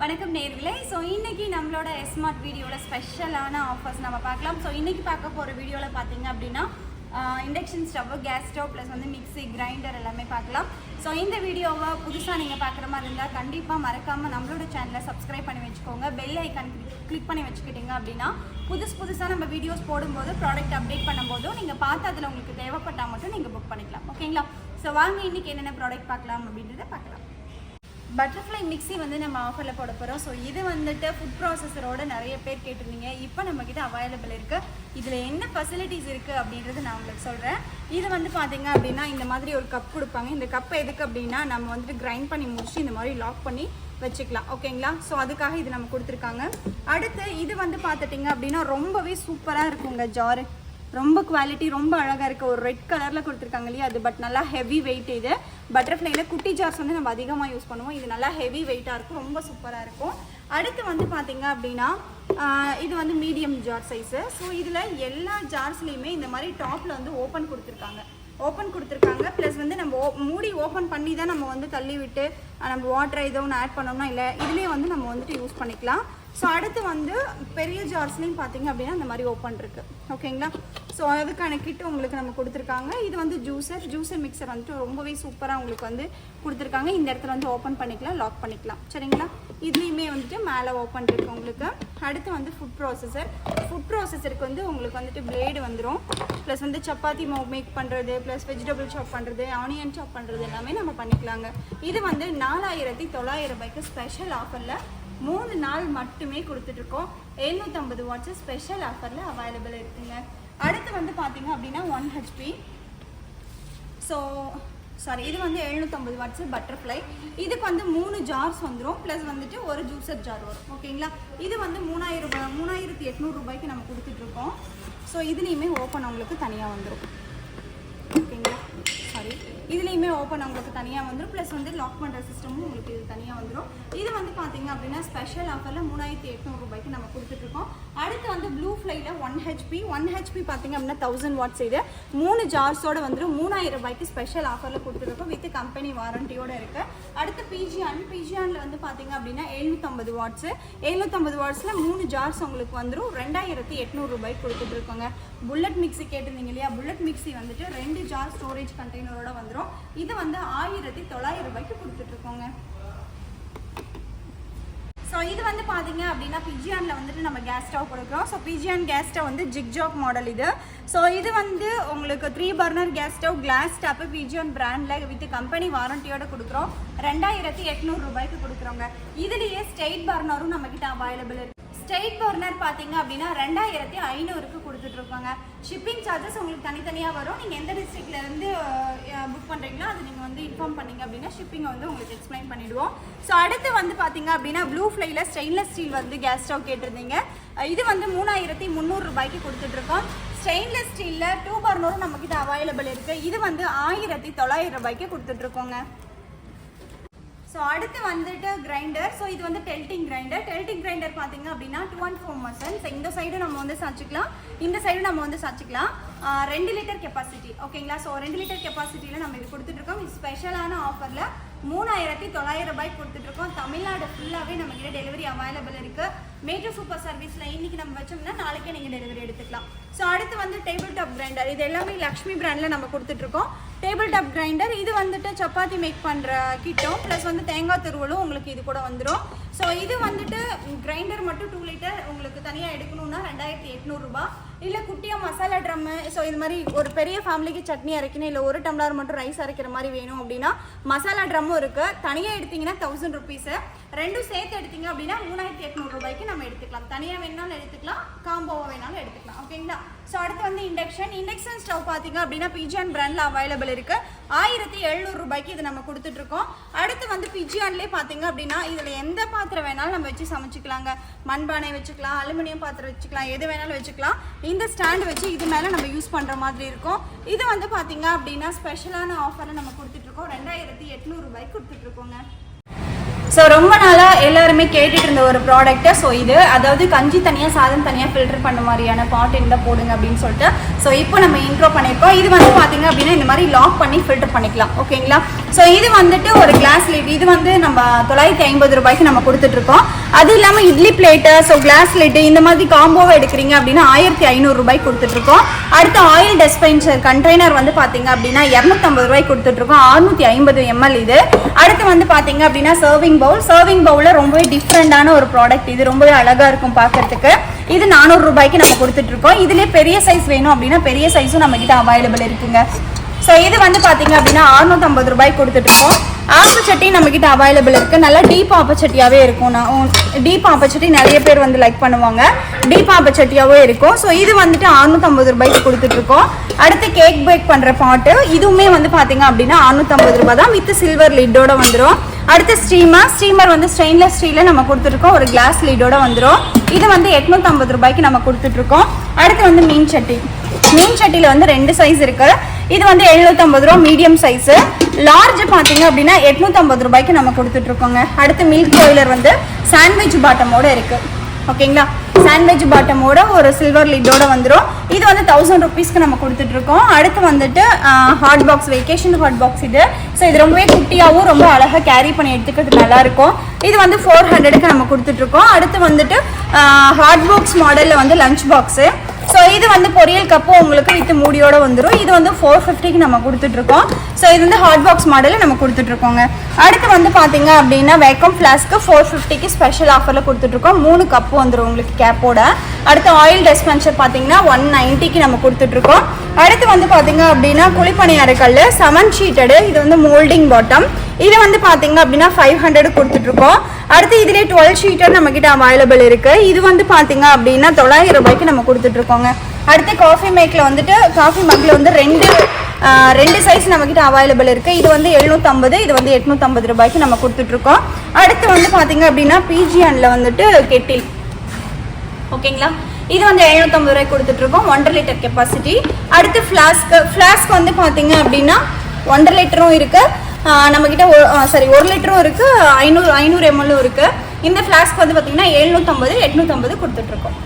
வணக்கம் நேயர்களே. ஸோ இன்றைக்கி நம்மளோட ஸ்மார்ட் வீடியோவில் ஸ்பெஷலான ஆஃபர்ஸ் நம்ம பார்க்கலாம். ஸோ இன்றைக்கி பார்க்க போகிற வீடியோவில் பார்த்தீங்க அப்படின்னா induction stove, gas stove plus வந்து மிக்ஸி, கிரைண்டர் எல்லாமே பார்க்கலாம். ஸோ இந்த வீடியோவை புதுசாக நீங்கள் பார்க்குற மாதிரி இருந்தால் கண்டிப்பாக மறக்காமல் நம்மளோட சேனலை சப்ஸ்கிரைப் பண்ணி வச்சுக்கோங்க. பெல் ஐக்கான் கிளிக் பண்ணி வச்சுக்கிட்டிங்க அப்படின்னா புதுசாக நம்ம வீடியோஸ் போடும்போது ப்ராடக்ட் அப்டேட் பண்ணும்போதும் நீங்கள் பார்த்து அதில் உங்களுக்கு தேவைப்பட்டால் மட்டும் நீங்கள் புக் பண்ணிக்கலாம். ஓகேங்களா? ஸோ வாங்க இன்றைக்கி என்னென்ன ப்ராடக்ட் பார்க்கலாம் அப்படின்றத பார்க்கலாம். பட்டர்ஃப்ளை மிக்ஸி வந்து நம்ம ஆஃபரில் போட போகிறோம். ஸோ இது வந்துட்டு ஃபுட் ப்ராசஸரோட நிறைய பேர் கேட்டிருந்தீங்க. இப்போ நம்மக்கிட்ட அவைலபிள் இருக்குது. இதில் என்ன ஃபெசிலிட்டிஸ் இருக்குது அப்படின்றது நான் உங்களுக்கு சொல்கிறேன். இது வந்து பார்த்திங்க அப்படின்னா இந்த மாதிரி ஒரு கப் கொடுப்பாங்க. இந்த கப் எதுக்கு அப்படின்னா நம்ம வந்துட்டு கிரைண்ட் பண்ணி முடிச்சு இந்த மாதிரி லாக் பண்ணி வச்சுக்கலாம். ஓகேங்களா? ஸோ அதுக்காக இது நம்ம கொடுத்துருக்காங்க. அடுத்து இது வந்து பார்த்துட்டிங்க அப்படின்னா ரொம்பவே சூப்பராக இருக்குங்க. ஜாரு ரொம்ப குவாலிட்டி, ரொம்ப அழகாக இருக்குது. ஒரு ரெட் கலரில் கொடுத்துருக்காங்க இல்லையா, அது பட் நல்லா ஹெவி வெயிட். இது பட்டர்ஃப்ளைல குட்டி ஜார்ஸ் வந்து நம்ம அதிகமாக யூஸ் பண்ணுவோம். இது நல்லா ஹெவி வெயிட்டாக இருக்கும், ரொம்ப சூப்பராக இருக்கும். அடுத்து வந்து பார்த்திங்க அப்படின்னா இது வந்து மீடியம் ஜார் சைஸு. ஸோ இதில் எல்லா ஜார்ஸ்லேயுமே இந்த மாதிரி டாப்பில் வந்து ஓப்பன் கொடுத்துருக்காங்க. ப்ளஸ் வந்து நம்ம மூடி ஓப்பன் பண்ணி தான் நம்ம வந்து தள்ளி விட்டு நம்ம வாட்டரை ஏதோ ஒன்று ஆட் பண்ணோம்னா இல்லை, இதுலேயே வந்து நம்ம வந்துட்டு யூஸ் பண்ணிக்கலாம். ஸோ அடுத்து வந்து பெரிய ஜார்ஸ்லேயும் பார்த்திங்க அப்படின்னா இந்த மாதிரி ஓப்பன் இருக்குது. ஓகேங்களா? ஸோ அதுக்கான கிட்டு உங்களுக்கு நம்ம கொடுத்துருக்காங்க. இது வந்து ஜூஸர் மிக்சர் வந்துட்டு ரொம்பவே சூப்பராக உங்களுக்கு வந்து கொடுத்துருக்காங்க. இந்த இடத்துல வந்து ஓப்பன் பண்ணிக்கலாம், லாக் பண்ணிக்கலாம். சரிங்களா? இதுலேயுமே வந்துட்டு மேலே ஓப்பன் இருக்குது உங்களுக்கு. அடுத்து வந்து ஃபுட் ப்ராசஸருக்கு வந்து உங்களுக்கு வந்துட்டு பிளேடு வந்துடும். ப்ளஸ் வந்து சப்பாத்தி மேக் பண்ணுறது, ப்ளஸ் வெஜிடபிள் சாப் பண்ணுறது, ஆனியன் சாப் பண்ணுறது எல்லாமே நம்ம பண்ணிக்கலாங்க. இது வந்து 4900 ரூபாய்க்கு ஸ்பெஷல் ஆஃபரில் 3 நாள் மட்டுமே கொடுத்துட்ருக்கோம். 750 வாட்ஸ் ஸ்பெஷல் ஆஃபரில் அவைலபிள் இருக்குங்க. அடுத்து வந்து பார்த்திங்க அப்படின்னா 1 HP. இது வந்து 750 வாட்ஸ் பட்டர்ஃப்ளை. இதுக்கு வந்து 3 ஜார்ஸ் வந்துடும். ப்ளஸ் வந்துட்டு ஒரு ஜூஸர் ஜார் வரும். ஓகேங்களா? இது வந்து 3800 ரூபாய்க்கு நம்ம கொடுத்துட்ருக்கோம். ஸோ இதுலேயுமே ஓப்பன் உங்களுக்கு தனியாக வந்துடும். ஓகேங்களா? இதுலேயுமே ஓப்பன் உங்களுக்கு தனியாக வந்துடும். ப்ளஸ் வந்து லாக் பண்ணுற சிஸ்டமும் உங்களுக்கு இது தனியாக வந்துடும். இது வந்து பார்த்திங்க அப்படின்னா ஸ்பெஷல் ஆஃபரில் 3800 ரூபாய்க்கு நம்ம கொடுத்துட்ருக்கோம். அடுத்து வந்து ப்ளூ ஃப்ளைல 1 HP பார்த்திங்க அப்படின்னா 1000 வாட்ஸ். இது 3 ஜார்ஸோடு வந்துடும். 3000 ரூபாய்க்கு ஸ்பெஷல் ஆஃபரில் கொடுத்துட்ருக்கோம். வித் கம்பெனி வாரண்டியோடு இருக்குது. அடுத்து பிஜிஆனில் வந்து பார்த்திங்க அப்படின்னா 750 வாட்ஸில் 3 ஜார்ஸ் உங்களுக்கு வந்துடும். 2800 ரூபாய்க்கு கொடுத்துட்ருக்கோங்க. புல்லட் மிக்ஸி கேட்டிருந்தீங்க இல்லையா, புல்லட் மிக்ஸி வந்துட்டு 2 ஜார் ஸ்டோரேஜ் கண்டெய்னரோட வந்துடும். இது வந்து 1900 ரூபாய்க்கு கொடுத்துட்ருக்கோங்க. ஸோ இது வந்து பார்த்தீங்க அப்படின்னா பிஜிஆனில் வந்துட்டு நம்ம கேஸ் ஸ்டவ் கொடுக்குறோம். ஸோ பிஜிஆன் கேஸ் ஸ்டவ் வந்து ஜிக்ஜாக் மாடல் இது. ஸோ இது வந்து உங்களுக்கு 3 burner gas stove, glass top, Pigeon பிராண்டில் வித் கம்பெனி வாரண்டியோட கொடுக்குறோம். 2800 ரூபாய்க்கு கொடுக்குறோங்க. இதுலேயே ஸ்டேட் பர்னரும் நம்மக்கிட்ட அவைலபிள் இருக்குது. ஸ்டேட் பர்னர் பார்த்தீங்க அப்படின்னா 2500க்கு கொடுத்துட்ருக்கோங்க. ஷிப்பிங் சார்ஜஸ் உங்களுக்கு தனித்தனியாக வரும். நீங்கள் எந்த டிஸ்ட்ரிக்ட்லேருந்து புக் பண்ணுறீங்களோ அது நீங்கள் வந்து இன்ஃபார்ம் பண்ணிங்க அப்படின்னா ஷிப்பிங்கை வந்து உங்களுக்கு எக்ஸ்பிளைன் பண்ணிவிடுவோம். ஸோ அடுத்து வந்து பார்த்தீங்க அப்படின்னா ப்ளூ ஃப்ளைல ஸ்டெயின்லெஸ் ஸ்டீல் வந்து கேஸ் ஸ்டவ் கேட்டிருந்தீங்க. இது வந்து 3300 ரூபாய்க்கு கொடுத்துட்ருக்கோம். ஸ்டெயின்லெஸ் ஸ்டீலில் 2 பர்னரும் நம்மக்கிட்ட அவைலபிள் இருக்குது. இது வந்து 1900 ரூபாய்க்கு கொடுத்துட்ருக்கோங்க. ஸோ அடுத்து வந்துட்டு கிரைண்டர். ஸோ இது வந்து டெல்டிங் கிரைண்டர் பார்த்தீங்க அப்படின்னா 214 மசல்ஸ். இந்த சைடு நம்ம வந்து சாச்சிக்கலாம், இந்த சைடு நம்ம வந்து சாச்சிக்கலாம். 2 லிட்டர் கெப்பாசிட்டி. ஓகேங்களா? ஸோ 2 லிட்டர் கெப்பாசிட்டியில் நம்ம இது கொடுத்துட்ருக்கோம். இது ஸ்பெஷலான ஆஃபரில் 3900 ரூபாய்க்கு கொடுத்துட்ருக்கோம். தமிழ்நாடு ஃபுல்லாகவே நம்மக்கிட்ட டெலிவரி அவைலபிள் இருக்குது. மேஜர் சூப்பர் சர்வீஸில் இன்றைக்கி நம்ம வச்சோம்னா நாளைக்கே நீங்கள் டெலிவரி எடுத்துக்கலாம். ஸோ அடுத்து வந்து டேபிள் டாப் கிரைண்டர். இது எல்லாமே லக்ஷ்மி பிராண்டில் நம்ம கொடுத்துட்ருக்கோம். டேபிள் டாப் கிரைண்டர் இது வந்துட்டு சப்பாத்தி மேக் பண்ணுற கிட்டும் ப்ளஸ் வந்து தேங்காய் துருவலும் உங்களுக்கு இது கூட வந்துடும். ஸோ இது வந்துட்டு கிரைண்டர் மட்டும் 2 லிட்டர் உங்களுக்கு தனியாக எடுக்கணுன்னா 2800 ரூபா. இல்லை குட்டியாக மசாலா ட்ரம்மு, ஸோ இது மாதிரி ஒரு பெரிய ஃபேமிலிக்கு சட்னி அரைக்கணும், இல்லை 1 டம்ளர் மட்டும் ரைஸ் அரைக்கிற மாதிரி வேணும் அப்படின்னா மசாலா ட்ரம்மும் இருக்குது. தனியாக எடுத்திங்கன்னா 1000 ருபீஸு. ரெண்டும் சேர்த்து எடுத்திங்க அப்படின்னா 3800 ரூபாய்க்கு நம்ம எடுத்துக்கலாம். தனியாக வேணாலும் எடுத்துக்கலாம், காம்போவாக வேணாலும் எடுத்துக்கலாம். ஓகேங்களா? ஸோ அடுத்து வந்து இண்டக்ஷன் ஸ்டவ் பார்த்தீங்க அப்படின்னா பிஜிஆன் பிராண்டில் அவைலபிள் இருக்குது. 1700 ரூபாய்க்கு இது நம்ம கொடுத்துட்ருக்கோம். அடுத்து வந்து பிஜிஆன்லேயே பார்த்தீங்க அப்படின்னா இதில் எந்த பாத்திரம் வேணாலும் நம்ம வச்சு சமைச்சிக்கலாங்க. மண்பானை வச்சுக்கலாம், அலுமினியம் பாத்திரம் வச்சுக்கலாம், எது வேணாலும் வச்சுக்கலாம். இந்த ஸ்டாண்ட் வச்சு இது மேலே நம்ம யூஸ் பண்ணுற மாதிரி இருக்கும். இது வந்து பார்த்தீங்க அப்படின்னா ஸ்பெஷலான ஆஃபரில் நம்ம கொடுத்துட்ருக்கோம். 2800 ரூபாய்க்கு கொடுத்துட்ருக்கோங்க. ஸோ ரொம்ப நாளாக எல்லாருமே கேட்டுட்டு இருந்த ஒரு ப்ராடக்ட்டு. ஸோ இது அதாவது கஞ்சி தனியாக சாதம் தனியாக ஃபில்டர் பண்ண மாதிரியான பாட் இருந்தால் போடுங்க அப்படின்னு சொல்லிட்டு ஸோ இப்போ நம்ம இன்ட்ரோ பண்ணியிருக்கோம். இது வந்து பார்த்தீங்க அப்படின்னா இந்த மாதிரி லாக் பண்ணி ஃபில்டர் பண்ணிக்கலாம். ஓகேங்களா? ஸோ இது வந்துட்டு ஒரு கிளாஸ் லிட். இது வந்து நம்ம 950 ரூபாய்க்கு நம்ம கொடுத்துட்ருக்கோம். அது இல்லாமல் இட்லி பிளேட்டு, ஸோ கிளாஸ் லிட்டு இந்த மாதிரி காம்போவை எடுக்கிறீங்க அப்படின்னா 1500 ரூபாய்க்கு கொடுத்துட்ருக்கோம். அடுத்து ஆயில் டிஸ்பென்சர் கண்டெய்னர் வந்து பார்த்தீங்க அப்படின்னா 250 ரூபாய்க்கு கொடுத்துட்ருக்கோம். 650 ml இது. அடுத்து வந்து பார்த்தீங்க அப்படின்னா சர்விங் பவுலில் ரொம்பவே டிஃப்ரெண்டான ஒரு ப்ராடக்ட். இது ரொம்பவே அழகாக இருக்கும் பார்க்கறதுக்கு. இது 400 ரூபாய்க்கு நம்ம கொடுத்துட்ருக்கோம். இதுலேயே பெரிய சைஸ் வேணும் அப்படின்னா பெரிய சைஸும் நம்மக்கிட்ட அவைலபிள் இருக்குங்க. ஸோ இது வந்து பார்த்தீங்க அப்படின்னா 650 ரூபாய்க்கு கொடுத்துட்ருக்கோம். ஆப்பச்சட்டி நம்மக்கிட்ட அவைலபிள் இருக்குது. நல்லா டீப் ஆப்பச்சட்டியாகவே இருக்கும். டீப் ஆப்பச்சட்டி நிறைய பேர் வந்து லைக் பண்ணுவாங்க. டீப் ஆப்பச்சட்டியாகவே இருக்கும். ஸோ இது வந்துட்டு 650 ரூபாய்க்கு கொடுத்துட்ருக்கோம். அடுத்து கேக் பேக் பண்ணுற பாட்டு, இதுவுமே வந்து பார்த்தீங்க அப்படின்னா 650 ரூபாய் தான், வித் சில்வர் லிட்டோட வந்துடும். அடுத்து ஸ்டீமர் வந்து ஸ்டெயின்லெஸ் ஸ்டீலில் நம்ம கொடுத்துருக்கோம். ஒரு கிளாஸ் லிட்டோட வந்துடும். இது வந்து 850 ரூபாய்க்கு நம்ம கொடுத்துட்ருக்கோம். அடுத்து வந்து மீன் சட்டியில் வந்து 2 சைஸ் இருக்குது. இது வந்து 750 ரூபா மீடியம் சைஸு. லார்ஜ் பார்த்தீங்க அப்படின்னா 850 ரூபாய்க்கு நம்ம கொடுத்துட்ருக்கோங்க. அடுத்து மில்க் பாய்லர் வந்து சாண்ட்விச் பாட்டமோட இருக்குது. ஓகேங்களா? சாண்ட்விச் பாட்டமோட ஒரு சில்வர் லிட்டோட வந்துடும். இது வந்து 1000 ருபீஸ்க்கு நம்ம கொடுத்துட்ருக்கோம். அடுத்து வந்துட்டு hot box, vacation hot box இது. ஸோ இது ரொம்பவே குட்டியாகவும் ரொம்ப அழகாக கேரி பண்ணி எடுத்துக்கிறது நல்லாயிருக்கும். இது வந்து 400க்கு நம்ம கொடுத்துட்ருக்கோம். அடுத்து வந்துட்டு ஹாட் பாக்ஸ் மாடலில் வந்து லஞ்ச் பாக்ஸு. ஸோ இது வந்து பொரியல் கப்பு உங்களுக்கு வித் மூடியோட வந்துடும். இது வந்து 450க்கு நம்ம கொடுத்துட்ருக்கோம். ஸோ இது வந்து ஹாட் பாக்ஸ் மாடலில் நம்ம கொடுத்துட்ருக்கோங்க. அடுத்து வந்து பார்த்தீங்க அப்படின்னா வேக்கம் ஃப்ளாஸ்க்கு 450க்கு ஸ்பெஷல் ஆஃபரில் கொடுத்துட்ருக்கோம். 3 கப்பு வந்துடும் உங்களுக்கு கேப்போட. அடுத்து ஆயில் டிஸ்பென்சர் பார்த்தீங்கன்னா 190க்கு நம்ம கொடுத்துட்ருக்கோம். அடுத்து வந்து பார்த்தீங்க அப்படின்னா குழிப்பணியார கல் 7 ஷீட்டடு. இது வந்து மோல்டிங் பாட்டம். இது வந்து பார்த்தீங்க அப்படின்னா 500 கொடுத்துட்ருக்கோம். அடுத்து இதிலே 12 ஷீட்டர் நம்மக்கிட்ட அவைலபிள் இருக்குது. இது வந்து பார்த்தீங்க அப்படின்னா 900 ரூபாய்க்கு நம்ம கொடுத்துட்ருக்கோங்க. அடுத்து காஃபி மக்கில் வந்து ரெண்டு சைஸ் நம்மக்கிட்ட அவைலபிள் இருக்குது. இது வந்து 750, இது வந்து 850 ரூபாய்க்கு நம்ம கொடுத்துட்ருக்கோம். அடுத்து வந்து பார்த்தீங்க அப்படின்னா பிஜிஎனில் வந்துட்டு கெட்டில். ஓகேங்களா? இது வந்து 750 ரூபாய்க்கு கொடுத்துட்ருக்கோம். 1.5 லிட்டர் கெப்பாசிட்டி. அடுத்து ஃப்ளாஸ்க் வந்து பார்த்தீங்க அப்படின்னா 1.5 லிட்டரும் இருக்குது. நம்மக்கிட்ட 1 லிட்டரும் இருக்குது. 500 ml இருக்குது. இந்த ஃப்ளாஸ்க் வந்து பார்த்தீங்கன்னா 750, 850 கொடுத்துட்ருக்கோம்.